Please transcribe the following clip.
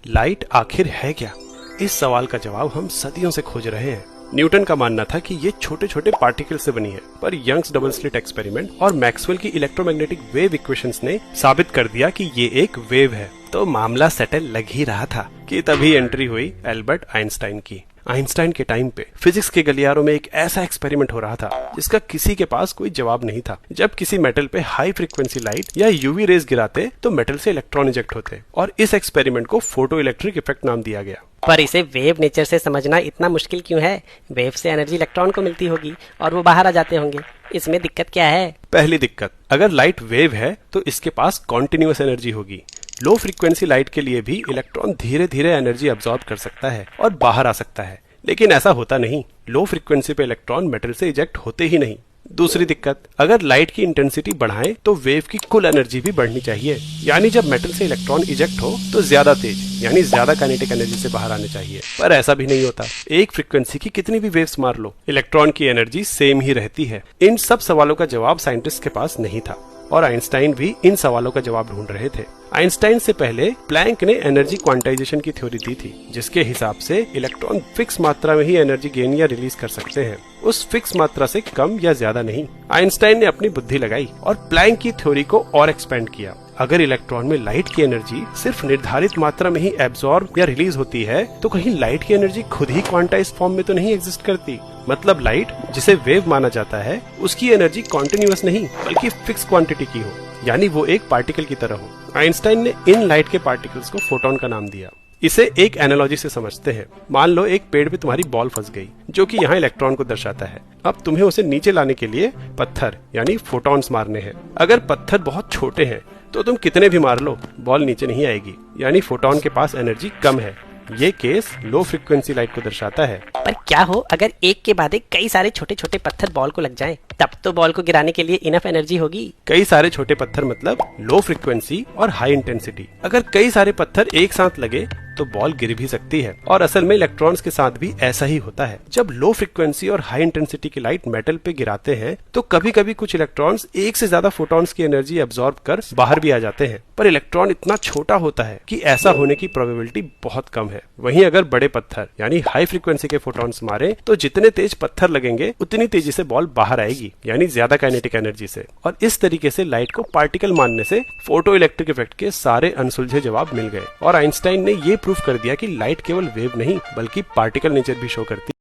Light आखिर है क्या? इस सवाल का जवाब हम सदियों से खोज रहे हैं। न्यूटन का मानना था कि ये छोटे छोटे पार्टिकल से बनी है, पर यंग्स डबल स्लिट एक्सपेरिमेंट और मैक्सवेल की इलेक्ट्रोमैग्नेटिक वेव इक्वेशंस ने साबित कर दिया कि ये एक वेव है। तो मामला सेटल लग ही रहा था कि तभी एंट्री हुई एल्बर्ट आइंस्टाइन की। आइंस्टाइन के टाइम पे फिजिक्स के गलियारों में एक ऐसा एक्सपेरिमेंट हो रहा था जिसका किसी के पास कोई जवाब नहीं था। जब किसी मेटल पे हाई फ्रीक्वेंसी लाइट या यूवी रेज गिराते तो मेटल से इलेक्ट्रॉन इजेक्ट होते और इस एक्सपेरिमेंट को फोटो इलेक्ट्रिक इफेक्ट नाम दिया गया। पर इसे वेव नेचर से समझना इतना मुश्किल क्यों है? वेव से एनर्जी इलेक्ट्रॉन को मिलती होगी और वो बाहर आ जाते होंगे। इसमें दिक्कत क्या है? पहली दिक्कत, अगर लाइट वेव है तो इसके पास कॉन्टिन्यूअस एनर्जी होगी। लो फ्रीक्वेंसी लाइट के लिए भी इलेक्ट्रॉन धीरे धीरे एनर्जी अब्सॉर्ब कर सकता है और बाहर आ सकता है, लेकिन ऐसा होता नहीं। लो फ्रीक्वेंसी पे इलेक्ट्रॉन मेटल से इजेक्ट होते ही नहीं। दूसरी दिक्कत, अगर लाइट की इंटेंसिटी बढ़ाएं तो वेव की कुल एनर्जी भी बढ़नी चाहिए, यानी जब मेटल से इलेक्ट्रॉन इजेक्ट हो तो ज्यादा तेज यानी ज्यादा काइनेटिक एनर्जी से बाहर आने चाहिए। पर ऐसा भी नहीं होता। एक फ्रीक्वेंसी की कितनी भी वेव्स मार लो, इलेक्ट्रॉन की एनर्जी सेम ही रहती है। इन सब सवालों का जवाब साइंटिस्ट के पास नहीं था और आइंस्टाइन भी इन सवालों का जवाब ढूंढ रहे थे। आइंस्टाइन से पहले प्लैंक ने एनर्जी क्वांटाइजेशन की थ्योरी दी थी, जिसके हिसाब से इलेक्ट्रॉन फिक्स मात्रा में ही एनर्जी गेन या रिलीज कर सकते हैं, उस फिक्स मात्रा से कम या ज्यादा नहीं। आइंस्टाइन ने अपनी बुद्धि लगाई और प्लैंक की थ्योरी को और एक्सपेंड किया। अगर इलेक्ट्रॉन में लाइट की एनर्जी सिर्फ निर्धारित मात्रा में ही एब्सॉर्ब या रिलीज होती है तो कहीं लाइट की एनर्जी खुद ही क्वांटाइज फॉर्म में तो नहीं एग्जिस्ट करती। मतलब लाइट, जिसे वेव माना जाता है, उसकी एनर्जी कॉन्टिन्यूअस नहीं बल्कि फिक्स क्वांटिटी की हो, यानी वो एक पार्टिकल की तरह हो। आइंस्टाइन ने इन लाइट के पार्टिकल्स को फोटोन का नाम दिया। इसे एक एनालॉजी से समझते हैं। मान लो एक पेड़ पे तुम्हारी बॉल फंस गई, जो कि यहाँ इलेक्ट्रॉन को दर्शाता है। अब तुम्हें उसे नीचे लाने के लिए पत्थर यानी फोटॉन्स मारने हैं। अगर पत्थर बहुत छोटे हैं तो तुम कितने भी मार लो, बॉल नीचे नहीं आएगी, यानी फोटॉन के पास एनर्जी कम है। ये केस लो फ्रीक्वेंसी लाइट को दर्शाता है। पर क्या हो अगर एक के बाद एक कई सारे छोटे छोटे पत्थर बॉल को लग जाएं? तब तो बॉल को गिराने के लिए इनफ एनर्जी होगी। कई सारे छोटे पत्थर मतलब लो फ्रीक्वेंसी और हाई इंटेंसिटी। अगर कई सारे पत्थर एक साथ लगे तो बॉल गिर भी सकती है, और असल में इलेक्ट्रॉन्स के साथ भी ऐसा ही होता है। जब लो फ्रीक्वेंसी और हाई इंटेंसिटी की लाइट मेटल पे गिराते हैं तो कभी कभी कुछ इलेक्ट्रॉन्स एक से ज्यादा फोटॉन्स की एनर्जी अब्सॉर्ब कर बाहर भी आ जाते हैं, पर इलेक्ट्रॉन इतना छोटा होता है कि ऐसा होने की प्रोबेबिलिटी बहुत कम है। वहीं अगर बड़े पत्थर यानी हाई फ्रीक्वेंसी के फोटॉन्स मारे तो जितने तेज पत्थर लगेंगे उतनी तेजी से बॉल बाहर आएगी, यानी ज्यादा काइनेटिक एनर्जी से। और इस तरीके से लाइट को पार्टिकल मानने से फोटो इलेक्ट्रिक इफेक्ट के सारे अनसुलझे जवाब मिल गए और आइंस्टाइन ने ये प्रूफ कर दिया कि लाइट केवल वेव नहीं बल्कि पार्टिकल नेचर भी शो करती है।